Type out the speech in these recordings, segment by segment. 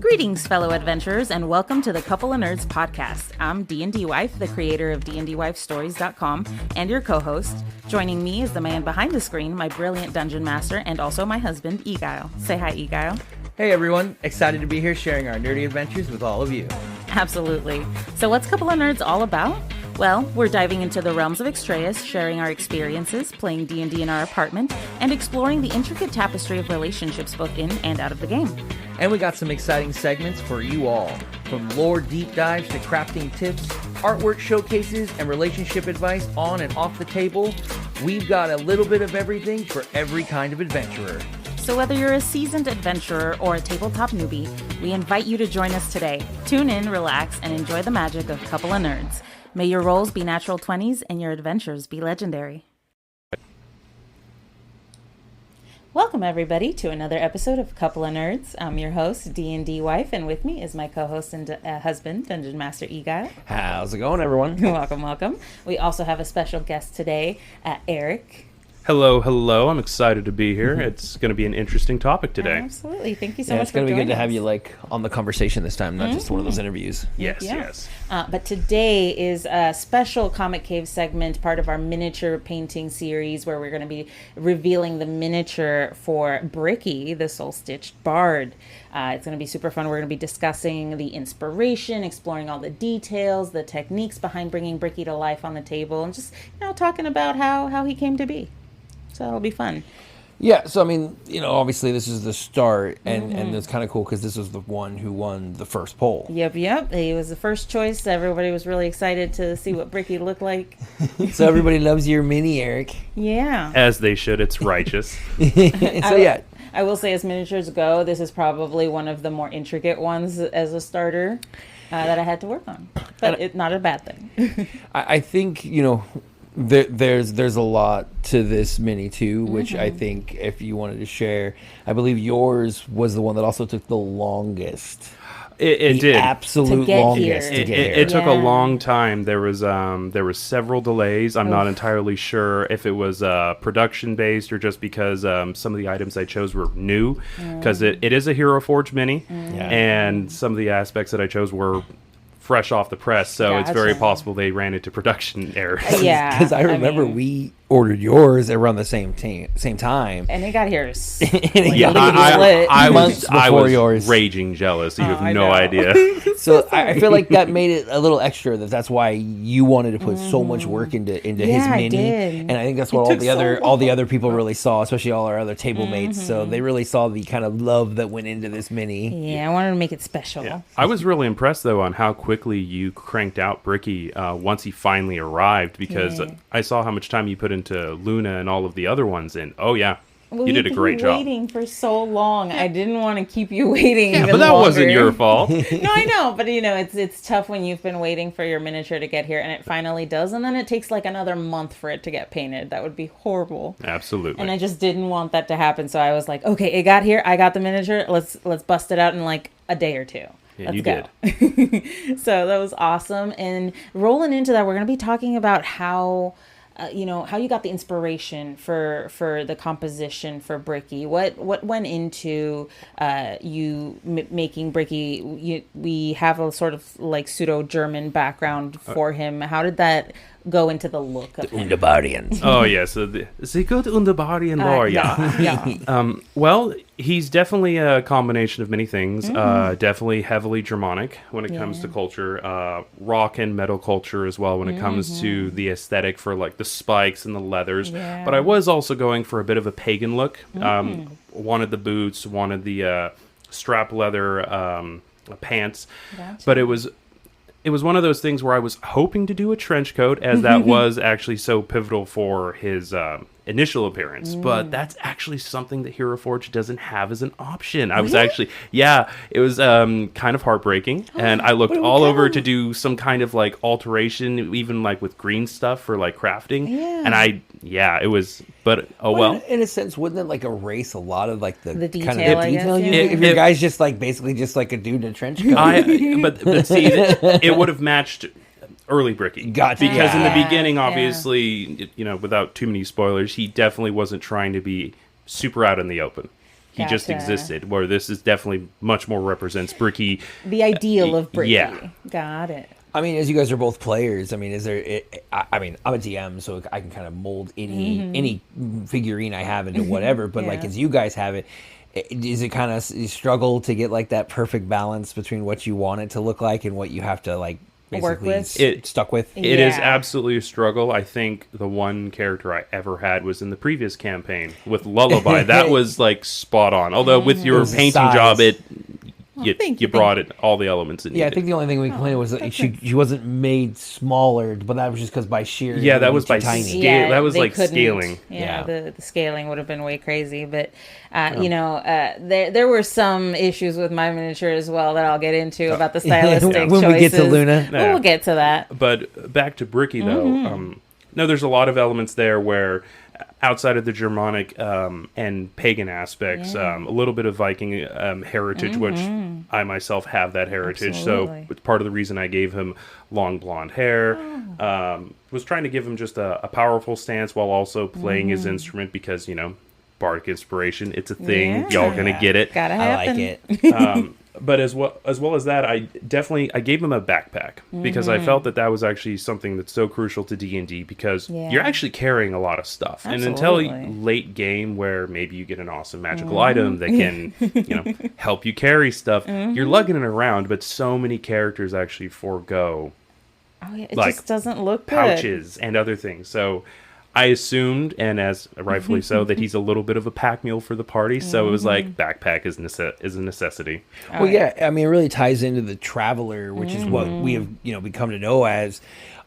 Greetings, fellow adventurers, and welcome to the Couple of Nerds podcast. I'm DnDWife, the creator of DnDWifeStories.com, and your co-host. Joining me is the man behind the screen, my brilliant dungeon master, and also my husband, Eguile. Say hi, Eguile. Hey everyone, excited to be here sharing our nerdy adventures with all of you. Absolutely. So what's Couple of Nerds all about? Well, we're diving into the realms of Extraeus, sharing our experiences, playing D&D in our apartment, and exploring the intricate tapestry of relationships both in and out of the game. And we got some exciting segments for you all, from lore deep dives to crafting tips, artwork showcases, and relationship advice on and off the table. We've got a little bit of everything for every kind of adventurer. So whether you're a seasoned adventurer or a tabletop newbie, we invite you to join us today. Tune in, relax, and enjoy the magic of Couple of Nerds. May your rolls be natural 20s and your adventures be legendary. Welcome, everybody, to another episode of Couple of Nerds. I'm your host, DnDWife, and with me is my co-host and husband, Dungeon Master Eguile. How's it going, everyone? Welcome, welcome. We also have a special guest today, Eric. Hello, hello. I'm excited to be here. It's going to be an interesting topic today. Absolutely. Thank you so much it's for going to be joining good to have us. you on the conversation this time, not just one of those interviews. Yes, Yeah. yes. But today is a special Comic Cave segment, part of our miniature painting series, where we're going to be revealing the miniature for Bricky, the soul-stitched bard. It's going to be super fun. We're going to be discussing the inspiration, exploring all the details, the techniques behind bringing Bricky to life on the table, and just talking about how he came to be. So that'll be fun. Yeah, so I mean, obviously this is the start, and it's kind of cool because this was the one who won the first poll. Yep. He was the first choice. Everybody was really excited to see what Bricky looked like. So everybody loves your mini, Eric. Yeah. As they should. It's righteous. I will say, as miniatures go, this is probably one of the more intricate ones as a starter that I had to work on. But it's not a bad thing. I think, there's a lot to this mini too, which I think if you wanted to share, I believe yours was the one that also took the longest. It did. Absolute longest to get here. It took a long time. There was several delays. I'm not entirely sure if it was production based or just because some of the items I chose were new, because it is a Hero Forge mini, and some of the aspects that I chose were fresh off the press, so it's very possible they ran into production errors. Yeah, because I remember we ordered yours around the same time, and it got here. I was yours. Raging jealous. You have no idea. So I feel like that made it a little extra. That's why you wanted to put so much work into his mini, and I think that's what all the other people really saw, especially all our other table mates. So they really saw the kind of love that went into this mini. Yeah, I wanted to make it special. Yeah. I was really impressed though on how quickly you cranked out Bricky once he finally arrived, because I saw how much time you put into Luna and all of the other ones, and you did a great job. Waiting for so long, I didn't want to keep you waiting. Yeah, even but that longer. wasn't your fault. No, I know, but it's tough when you've been waiting for your miniature to get here, and it finally does, and then it takes like another month for it to get painted. That would be horrible. Absolutely. And I just didn't want that to happen, so I was like, okay, it got here. I got the miniature. Let's bust it out in like a day or two. Yeah, Let's you go. did. So that was awesome. And rolling into that, we're going to be talking about how you got the inspiration for the composition for Bricky. What went into you making Bricky? We have a sort of like pseudo-German background for him. How did that go into the look of him? Underbardians. Oh, yeah. So the good Underbardian lore, yeah. Well, he's definitely a combination of many things. Definitely heavily Germanic when it comes to culture. Rock and metal culture as well when it comes to the aesthetic for like the spikes and the leathers. Yeah. But I was also going for a bit of a pagan look. Wanted the boots, wanted the strap leather pants. Gotcha. But it was one of those things where I was hoping to do a trench coat, as that was actually so pivotal for his initial appearance. But that's actually something that Hero Forge doesn't have as an option. I was actually, it was kind of heartbreaking. And I looked all over to do some kind of like alteration, even like with green stuff for like crafting. Yeah. And it was, but well. In a sense, wouldn't it like erase a lot of like the detail, kind of I guess, detail? If your guy's just like basically just like a dude in a trench coat. But see, it would have matched early Bricky. Gotcha. Because in the beginning, obviously, without too many spoilers, he definitely wasn't trying to be super out in the open. He just existed. Where this is definitely much more represents Bricky. The ideal of Bricky. Yeah. Got it. I mean, as you guys are both players, I mean, is there? I mean, I'm a DM, so I can kind of mold any figurine I have into whatever. But like, as you guys have it, is it kind of struggle to get like that perfect balance between what you want it to look like and what you have to like basically stuck with? It is absolutely a struggle. I think the one character I ever had was in the previous campaign with Lullaby. That was like spot on. Although with your painting job, you brought it all the elements in. Yeah, I think the only thing we complained was that she wasn't made smaller, but that was just because by sheer. Yeah, that was by tiny. scale. That was like scaling. Yeah, the scaling would have been way crazy. But you know, there were some issues with my miniature as well that I'll get into about the stylistic when choices. we get to Luna. We'll get to that. But back to Bricky though. No, there's a lot of elements there where, outside of the Germanic and pagan aspects, a little bit of Viking heritage, which I myself have that heritage. Absolutely. So it's part of the reason I gave him long blonde hair. Was trying to give him just a powerful stance while also playing his instrument because, you know, bardic inspiration, it's a thing. Y'all gonna get it. Gotta I happen. like it. But as well as that, I gave him a backpack because I felt that was actually something that's so crucial to D&D because you're actually carrying a lot of stuff. Absolutely. And until late game where maybe you get an awesome magical item that can, you know, help you carry stuff, you're lugging it around, but so many characters actually forego It like, just doesn't look good. pouches and other things. So I assumed, and as rightfully so, that he's a little bit of a pack mule for the party. So it was like backpack is a necessity. Well, yeah, I mean, it really ties into the traveler, which is what we have, you know, become to know as.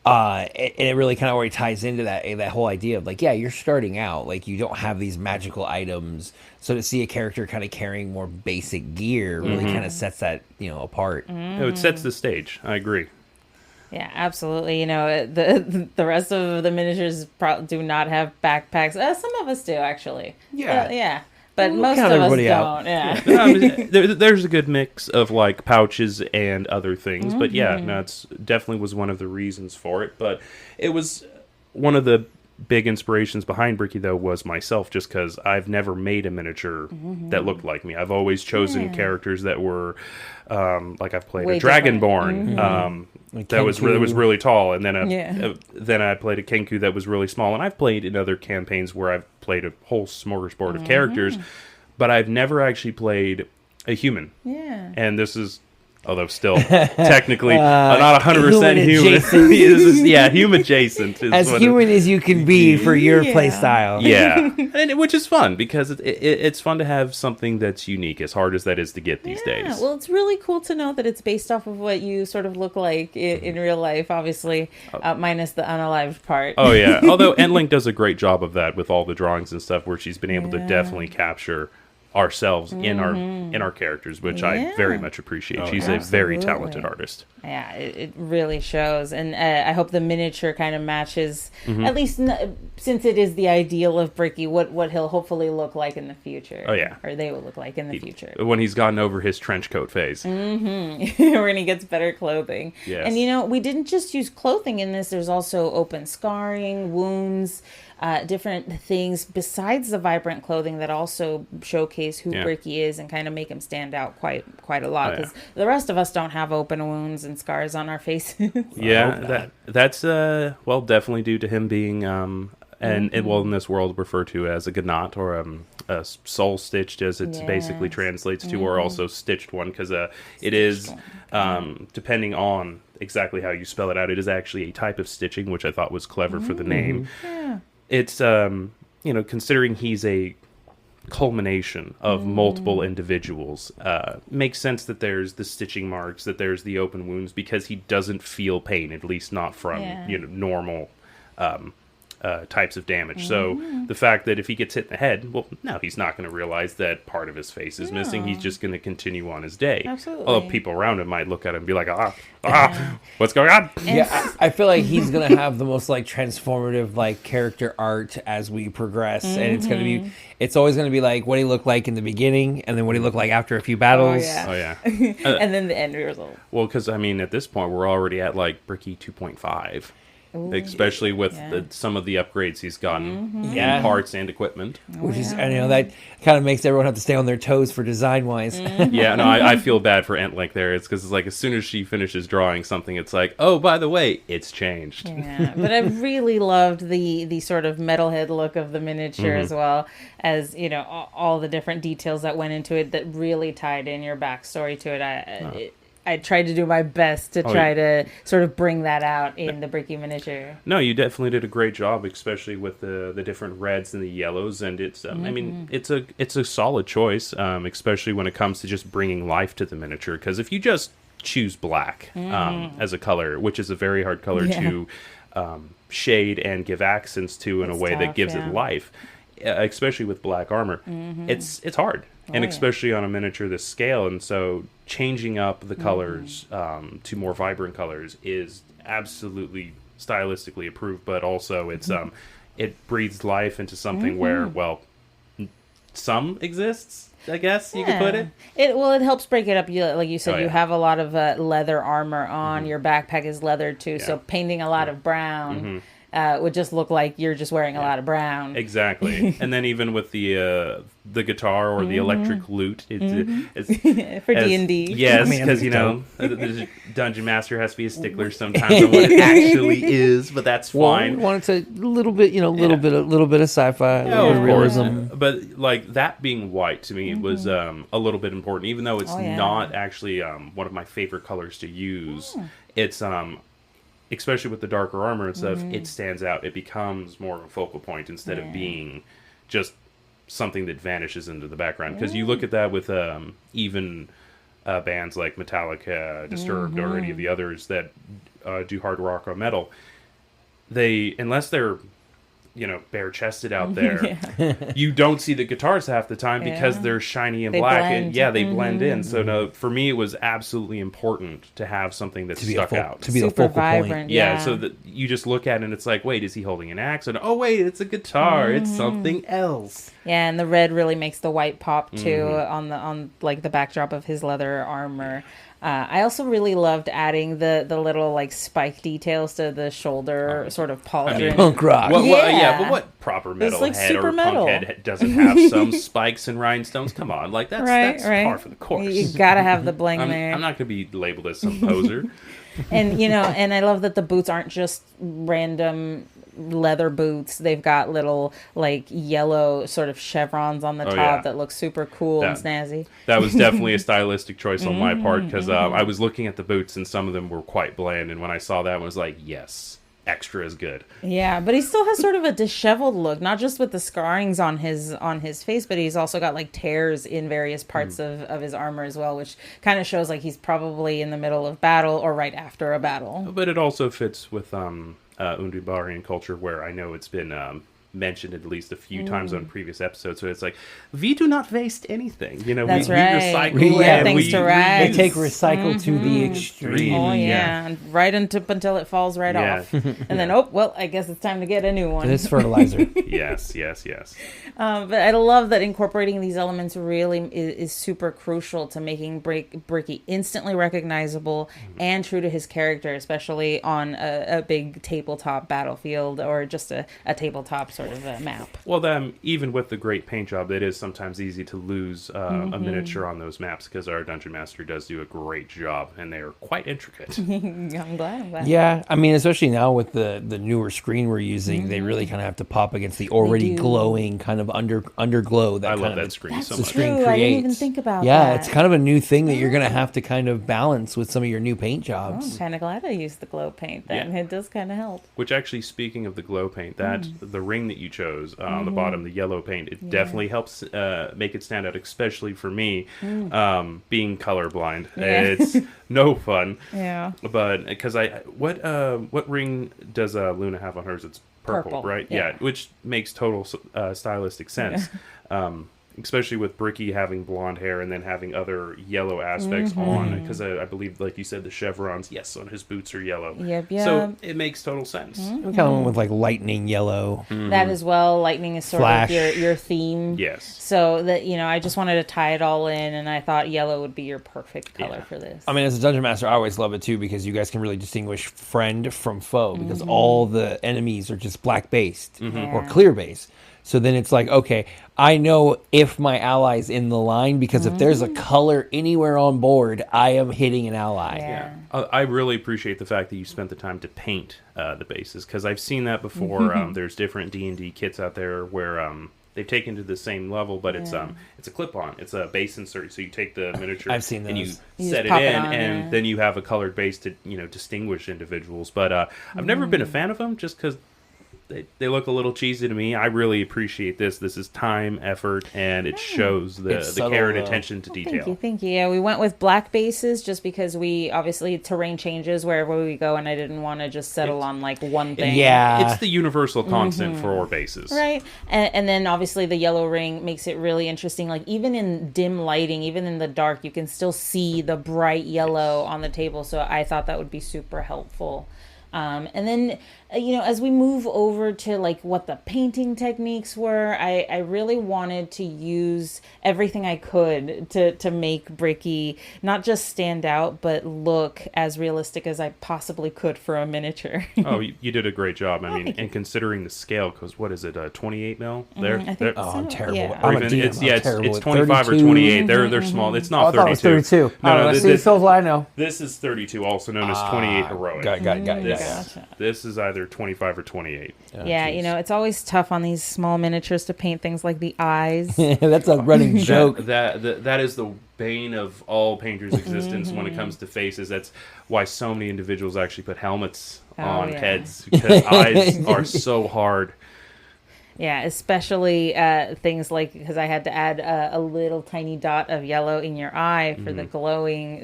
And it really kind of already ties into that whole idea of like, yeah, you're starting out, like you don't have these magical items. So to see a character kind of carrying more basic gear really kind of sets that, you know, apart. No, it sets the stage. I agree. Yeah, absolutely. You know, the rest of the miniatures do not have backpacks. Some of us do, actually. Yeah. But We'll most count of us everybody out. don't. Yeah. No, I mean, there's a good mix of like pouches and other things. But yeah, no, it's definitely was one of the reasons for it. But it was one of the big inspirations behind Bricky, though, was myself, just because I've never made a miniature that looked like me. I've always chosen characters that were like I've played a Dragonborn that was really tall, and then then I played a Kenku that was really small, and I've played in other campaigns where I've played a whole smorgasbord of characters, but I've never actually played a human. Yeah. And this is, although still technically not 100% human. Human adjacent. As human as you can be for your play style. Yeah, and which is fun because it's fun to have something that's unique, as hard as that is to get these days. Well, it's really cool to know that it's based off of what you sort of look like in real life, obviously, minus the unalived part. Oh, yeah. Although Endlink does a great job of that with all the drawings and stuff, where she's been able to definitely capture ourselves in our characters, which I very much appreciate. She's a very talented artist. Yeah, it really shows, and I hope the miniature kind of matches, at least since it is the ideal of Bricky, what he'll hopefully look like in the future. Oh yeah, or they will look like in the future when he's gotten over his trench coat phase. When he gets better clothing. Yes. And you know, we didn't just use clothing in this. There's also open scarring, wounds. Different things besides the vibrant clothing that also showcase who Bricky is and kind of make him stand out quite a lot, because the rest of us don't have open wounds and scars on our faces. That's definitely due to him being in this world referred to as a gnat or a soul stitched, as it basically translates to, or also stitched one, because it is depending on exactly how you spell it out, it is actually a type of stitching, which I thought was clever for the name. It's considering he's a culmination of multiple individuals, makes sense that there's the stitching marks, that there's the open wounds, because he doesn't feel pain, at least not from normal types of damage. So the fact that if he gets hit in the head, well, no, he's not going to realize that part of his face is missing. He's just going to continue on his day. Absolutely. Although people around him might look at him and be like, what's going on? Yeah, I feel like he's going to have the most like transformative like character art as we progress, and it's always going to be like what he looked like in the beginning, and then what he looked like after a few battles. Oh yeah. And then the end result. Well, because I mean, at this point, we're already at like Bricky 2.5. especially with some of the upgrades he's gotten in parts and equipment. Which is, I know that kind of makes everyone have to stay on their toes for design wise. Yeah, no, I feel bad for Entlink there. It's because it's like as soon as she finishes drawing something, it's like, oh, by the way, it's changed. Yeah, but I really loved the sort of metalhead look of the miniature as well as, you know, all the different details that went into it that really tied in your backstory to it. I tried to do my best to try to sort of bring that out in the Bricky miniature. No, you definitely did a great job, especially with the different reds and the yellows. And it's, I mean, it's a solid choice, especially when it comes to just bringing life to the miniature. Because if you just choose black as a color, which is a very hard color to shade and give accents to in a way that gives it life, especially with black armor, it's hard. And especially on a miniature this scale. And so changing up the colors to more vibrant colors is absolutely stylistically approved, but also it's it breathes life into something where, well, some exists, I guess you could put it. It helps break it up. Like you said, you have a lot of leather armor on. Your backpack is leather too, so painting a lot of brown would just look like you're just wearing a lot of brown. Exactly. And then even with the guitar or the electric lute, it's for D&D. Yes, because you know the dungeon master has to be a stickler sometimes on what it actually is, but that's fine. We want it to a little bit, you know, little bit of sci-fi, a little bit of realism. But like that being white to me was a little bit important, even though it's not actually one of my favorite colors to use. It's especially with the darker armor and stuff, it stands out. It becomes more of a focal point instead of being just something that vanishes into the background. Because you look at that with even bands like Metallica, Disturbed, or any of the others that do hard rock or metal, unless they're, you know, bare-chested out there, you don't see the guitars half the time because they're shiny and black. Blend. And they blend in. So no, for me, it was absolutely important to have something that stuck out. To be Super the focal vibrant, point. Yeah, so that you just look at it and it's like, wait, is he holding an axe? And oh, wait, it's a guitar. It's something else. Yeah, and the red really makes the white pop too on like the backdrop of his leather armor. I also really loved adding the little like spike details to the shoulder sort of pauldron. Punk rock. But what proper metalhead like super metal. punk head doesn't have some spikes and rhinestones? Come on, like that's par for the course. You gotta have the bling there. I'm not gonna be labeled as some poser. And you know, and I love that the boots aren't just random leather boots. They've got little like yellow sort of chevrons on the top that look super cool and snazzy. That was definitely a stylistic choice on my part because I was looking at the boots and some of them were quite bland, and when I saw that I was like, yes, extra is good. Yeah, but he still has sort of a disheveled look, not just with the scarrings on his face, but he's also got like tears in various parts of his armor as well, which kind of shows like he's probably in the middle of battle or right after a battle. But it also fits with Undibarian culture, where I know it's been mentioned at least a few times on previous episodes. So it's like, we do not waste anything. You know, we recycle. We have things to rags. They take recycle to the extreme. Oh yeah, and right until it falls right off, and then I guess it's time to get a new one. It's fertilizer. yes. But I love that incorporating these elements really is super crucial to making Bricky instantly recognizable and true to his character, especially on a big tabletop battlefield or just a tabletop sort of a map. Well, even with the great paint job, it is sometimes easy to lose a miniature on those maps because our Dungeon Master does do a great job, and they are quite intricate. I'm glad. Yeah, I mean, especially now with the newer screen we're using, they really kind of have to pop against the already glowing kind of underglow. I love that screen so much. Screen creates. I didn't even think about that. Yeah, it's kind of a new thing that you're going to have to kind of balance with some of your new paint jobs. I'm kind of glad I used the glow paint then. It does kind of help. Which actually, speaking of the glow paint, the ring that you chose on the bottom, the yellow paint, it definitely helps make it stand out, especially for me, being colorblind. It's no fun. Yeah. But because what ring does Luna have on hers? It's purple, right? Yeah, which makes total stylistic sense. especially with Bricky having blonde hair and then having other yellow aspects on, because I believe, like you said, the chevrons, yes, on his boots are yellow. Yep. So it makes total sense. I kind of went with like lightning yellow. That as well. Lightning is sort Flash. of your theme. Yes. So that, I just wanted to tie it all in, and I thought yellow would be your perfect color for this. I mean, as a dungeon master, I always love it too because you guys can really distinguish friend from foe because all the enemies are just black based or clear based. So then it's like, okay, I know if my ally's in the line because if there's a color anywhere on board, I am hitting an ally. Yeah. I really appreciate the fact that you spent the time to paint the bases, because I've seen that before. There's different D&D kits out there where they've taken to the same level, but it's a clip-on. It's a base insert, so you take the miniature I've seen those. and you You set just pop it it in, on and there. then you have a colored base to distinguish individuals. But I've never been a fan of them just because they look a little cheesy to me. I really appreciate this. This is time, effort, and it shows the subtle, care and though. attention to detail. Thank you. Yeah, we went with black bases just because we obviously terrain changes wherever we go, and I didn't want to just settle on like one thing. Yeah. It's the universal constant for bases. Right. And then obviously the yellow ring makes it really interesting. Like even in dim lighting, even in the dark, you can still see the bright yellow on the table. So I thought that would be super helpful. And then, as we move over to like what the painting techniques were, I really wanted to use everything I could to make Bricky not just stand out, but look as realistic as I possibly could for a miniature. Oh, you did a great job. I mean, and considering the scale, because what is it, 28 mil? There, I think Oh, I'm so, terrible. yeah. I'm Or a even, DM. it's I'm terrible it's at 25 or 32. 28. They're small. It's not I thought it was 32. No, see, so I know. this is 32, also known as 28 heroic. Got it. This, Gotcha. this is either 25 or 28. Yeah, it's always tough on these small miniatures to paint things like the eyes. That's a running joke. That is the bane of all painters' existence when it comes to faces. That's why so many individuals actually put helmets on heads, because eyes are so hard. Yeah, especially things like, because I had to add a little tiny dot of yellow in your eye for the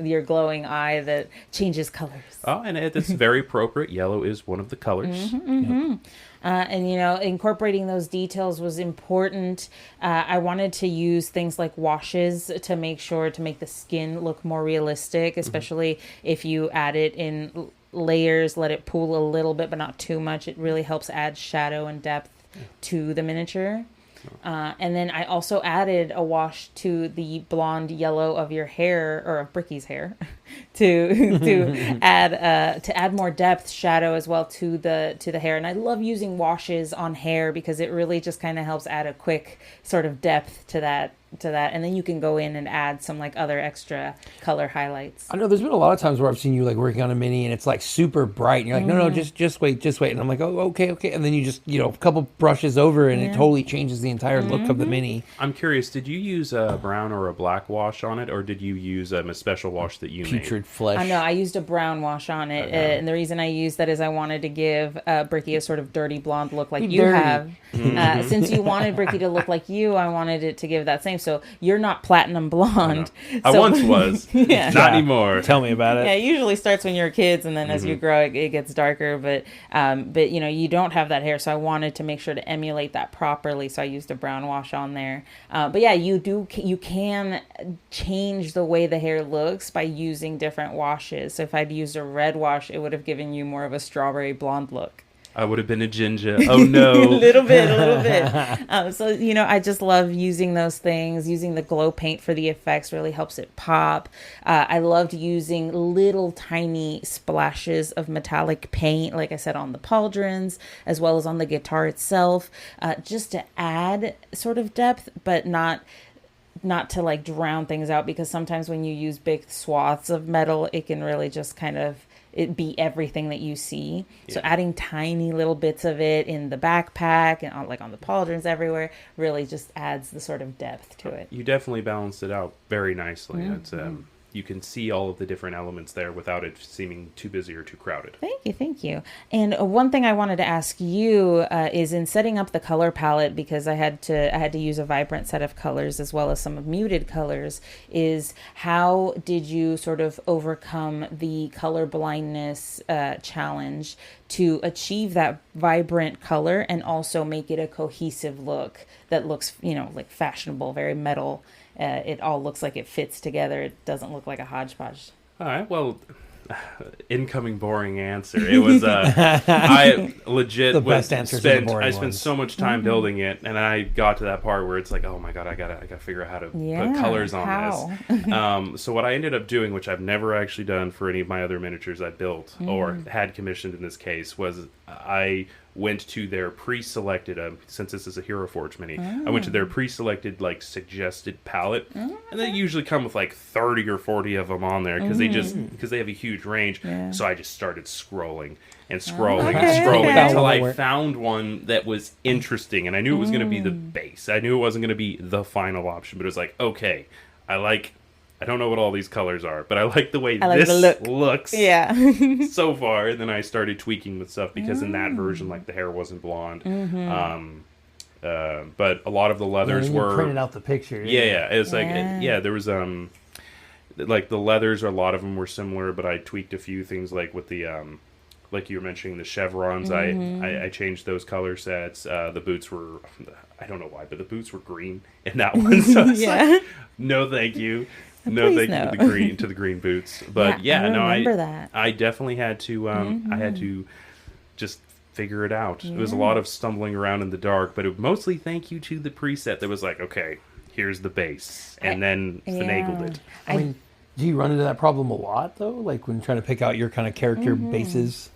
your glowing eye that changes colors. Oh, and it's very appropriate. Yellow is one of the colors. And incorporating those details was important. I wanted to use things like washes to make the skin look more realistic, especially if you add it in layers, let it pool a little bit, but not too much. It really helps add shadow and depth to the miniature. And then I also added a wash to the blonde yellow of your hair, or of Bricky's hair, to add more depth, shadow as well to the hair. And I love using washes on hair because it really just kind of helps add a quick sort of depth to that. And then you can go in and add some like other extra color highlights. I know there's been a lot of times where I've seen you like working on a mini and it's like super bright and you're like, no, just wait. And I'm like, oh, okay. And then you just, a couple brushes over and it totally changes the entire look of the mini. I'm curious, did you use a brown or a black wash on it, or did you use a special wash that you Putrid flesh. I know, I used a brown wash on it. And the reason I used that is I wanted to give Bricky a sort of dirty blonde look like you have. Since you wanted Bricky to look like you, I wanted it to give that same. So you're not platinum blonde. I once was. Yeah. Not anymore. Tell me about it. Yeah, it usually starts when you're kids, and then as you grow, it gets darker. But you don't have that hair, so I wanted to make sure to emulate that properly. So I used a brown wash on there. But yeah, you can change the way the hair looks by using different washes. So if I'd used a red wash, it would have given you more of a strawberry blonde look. I would have been a ginger. Oh no. a little bit. So, I just love using those things. Using the glow paint for the effects really helps it pop. I loved using little tiny splashes of metallic paint, like I said, on the pauldrons, as well as on the guitar itself, just to add sort of depth, but not to like drown things out, because sometimes when you use big swaths of metal, it can really just kind of it be everything that you see. Yeah. So adding tiny little bits of it in the backpack and on the pauldrons everywhere really just adds the sort of depth to it. You definitely balanced it out very nicely. It's you can see all of the different elements there without it seeming too busy or too crowded. Thank you. And one thing I wanted to ask you is in setting up the color palette, because I had to use a vibrant set of colors as well as some muted colors, is how did you sort of overcome the color blindness challenge to achieve that vibrant color and also make it a cohesive look that looks, like fashionable, very metal. It all looks like it fits together. It doesn't look like a hodgepodge. All right. Well, incoming boring answer. It was I legit the best answers are the boring spent ones. so much time building it, and I got to that part where it's like, oh my god, I gotta figure out how to put colors on this. So what I ended up doing, which I've never actually done for any of my other miniatures I built or had commissioned in this case, was I went to their pre-selected, since this is a Hero Forge mini, I went to their pre-selected like suggested palette, and they usually come with like 30 or 40 of them on there because they have a huge range. So I just started scrolling and until I found one that was interesting, and I knew it was going to be the base. I knew it wasn't going to be the final option, but it was like, okay, I don't know what all these colors are, but I like the way this looks so far. And then I started tweaking with stuff because in that version, like the hair wasn't blonde. But a lot of the leathers were printed out the picture. Yeah. It's like, there was, like the leathers, a lot of them were similar, but I tweaked a few things like with the, like you were mentioning, the chevrons. I changed those color sets. The boots were, I don't know why, but the boots were green in that one. So it's like, no, thank you. No, thank you to the green boots. But I definitely had to I had to just figure it out. It was a lot of stumbling around in the dark, but mostly thank you to the preset that was like, okay, here's the base, and then finagled it. I mean, do you run into that problem a lot though? Like when trying to pick out your kind of character bases?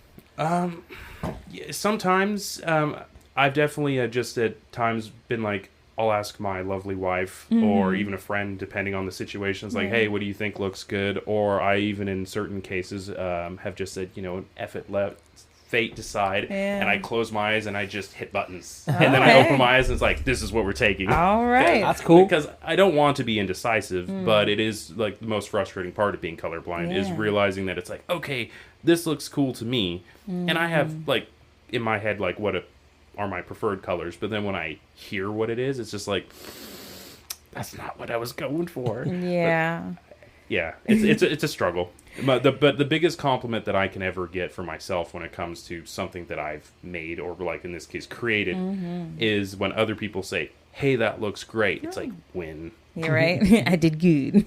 Sometimes I've definitely just at times been like, I'll ask my lovely wife or even a friend, depending on the situations, like, hey, what do you think looks good? Or I even in certain cases have just said, F it, let fate decide. And I close my eyes and I just hit buttons. And then I open my eyes and it's like, this is what we're taking. All right. That's cool. Because I don't want to be indecisive, but it is like the most frustrating part of being colorblind is realizing that it's like, okay, this looks cool to me. And I have like in my head, like what are my preferred colors, but then when I hear what it is, it's just like, that's not what I was going for. It's a struggle. But the biggest compliment that I can ever get for myself when it comes to something that I've made or like in this case created is when other people say, hey, that looks great. It's like, when? You're right. I did good.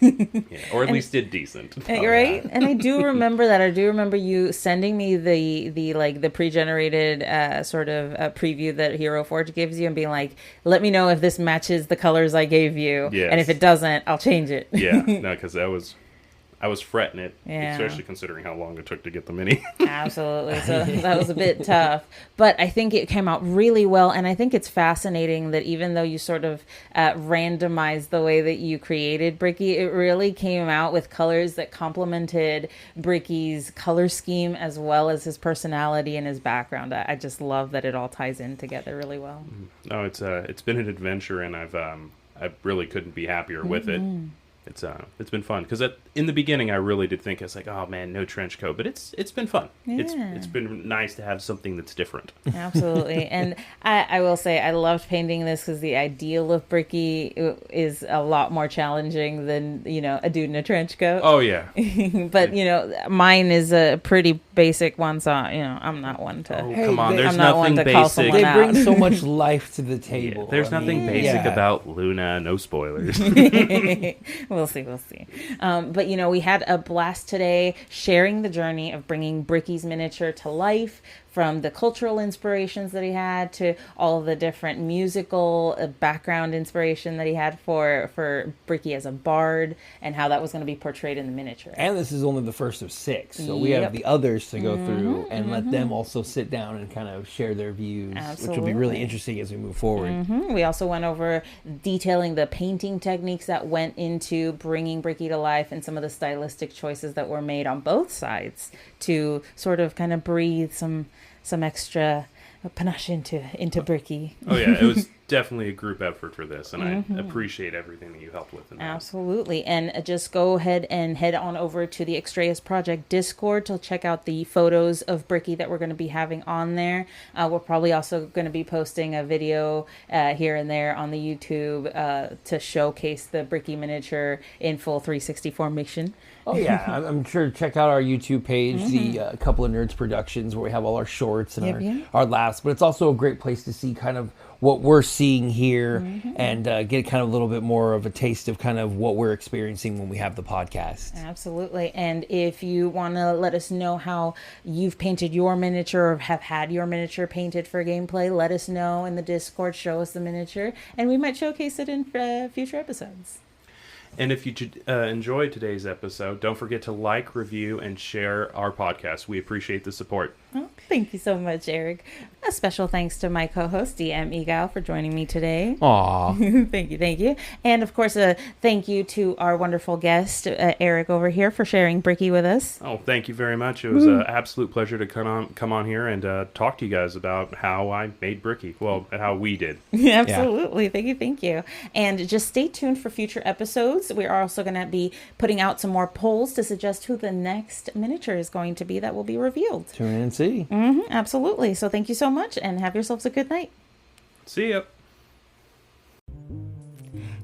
Or at least did decent. You're right. And I do remember that. I do remember you sending me the pre-generated sort of preview that Hero Forge gives you and being like, let me know if this matches the colors I gave you. Yes. And if it doesn't, I'll change it. No, because I was fretting it, especially considering how long it took to get the mini. Absolutely. So that was a bit tough. But I think it came out really well. And I think it's fascinating that even though you sort of randomized the way that you created Bricky, it really came out with colors that complemented Bricky's color scheme as well as his personality and his background. I just love that it all ties in together really well. No, it's been an adventure, and I really couldn't be happier with it. It's been fun because in the beginning I really did think it's like, oh man, no trench coat, but it's been fun. It's been nice to have something that's different. Absolutely. And I will say I loved painting this because the ideal of Bricky is a lot more challenging than a dude in a trench coat. Oh yeah. But mine is a pretty basic one, so I'm not one to. Oh come on, there's nothing basic. They bring so much life to the table. There's nothing basic about Luna. No spoilers. We'll see. But, we had a blast today sharing the journey of bringing Bricky's miniature to life, from the cultural inspirations that he had to all of the different musical background inspiration that he had for Bricky as a bard and how that was going to be portrayed in the miniature. And this is only the first of 6, so we have the others to go through and let them also sit down and kind of share their views, which will be really interesting as we move forward. We also went over detailing the painting techniques that went into bringing Bricky to life and some of the stylistic choices that were made on both sides to sort of kind of breathe some extra panache into Bricky. Oh yeah, it was definitely a group effort for this, and I appreciate everything that you helped with in that. Absolutely. And just go ahead and head on over to the Extraeus Project Discord to check out the photos of Bricky that we're going to be having on there. We're probably also going to be posting a video here and there on the YouTube to showcase the Bricky miniature in full 360 formation. Oh yeah, I'm sure check out our YouTube page, the Couple of Nerds Productions, where we have all our shorts and our laughs. But it's also a great place to see kind of what we're seeing here and get kind of a little bit more of a taste of kind of what we're experiencing when we have the podcast. Absolutely. And if you want to let us know how you've painted your miniature or have had your miniature painted for gameplay, let us know in the Discord, show us the miniature, and we might showcase it in future episodes. And if you enjoyed today's episode, don't forget to like, review, and share our podcast. We appreciate the support. Oh, thank you so much, Eric. A special thanks to my co-host, DM Eguile, for joining me today. Aw. Thank you. And, of course, thank you to our wonderful guest, Eric, over here, for sharing Bricky with us. Oh, thank you very much. It was an absolute pleasure to come on here and talk to you guys about how I made Bricky. Well, how we did. Absolutely. Yeah. Thank you. And just stay tuned for future episodes. We're also going to be putting out some more polls to suggest who the next miniature is going to be that will be revealed. Tune in and see. Absolutely. So thank you so much and have yourselves a good night. See ya.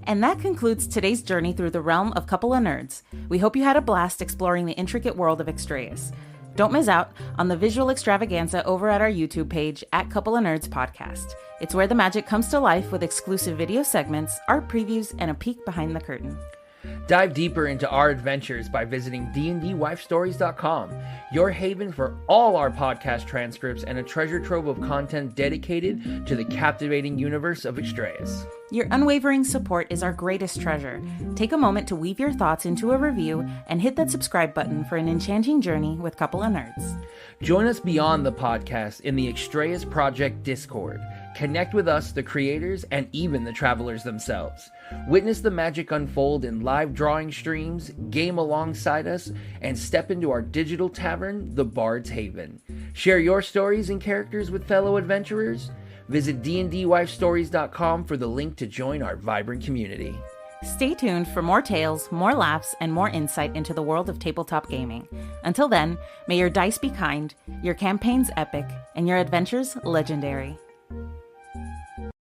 And that concludes today's journey through the realm of Couple of Nerds. We hope you had a blast exploring the intricate world of Extraeus. Don't miss out on the visual extravaganza over at our YouTube page at Couple of Nerds Podcast. It's where the magic comes to life with exclusive video segments, art previews, and a peek behind the curtain. Dive deeper into our adventures by visiting DnDWifeStories.com, your haven for all our podcast transcripts and a treasure trove of content dedicated to the captivating universe of Extraeus. Your unwavering support is our greatest treasure. Take a moment to weave your thoughts into a review and hit that subscribe button for an enchanting journey with Couple of Nerds. Join us beyond the podcast in the Extraeus Project Discord. Connect with us, the creators, and even the travelers themselves. Witness the magic unfold in live drawing streams, game alongside us, and step into our digital tavern, the Bard's Haven. Share your stories and characters with fellow adventurers. Visit DnDWifeStories.com for the link to join our vibrant community. Stay tuned for more tales, more laughs, and more insight into the world of tabletop gaming. Until then, may your dice be kind, your campaigns epic, and your adventures legendary.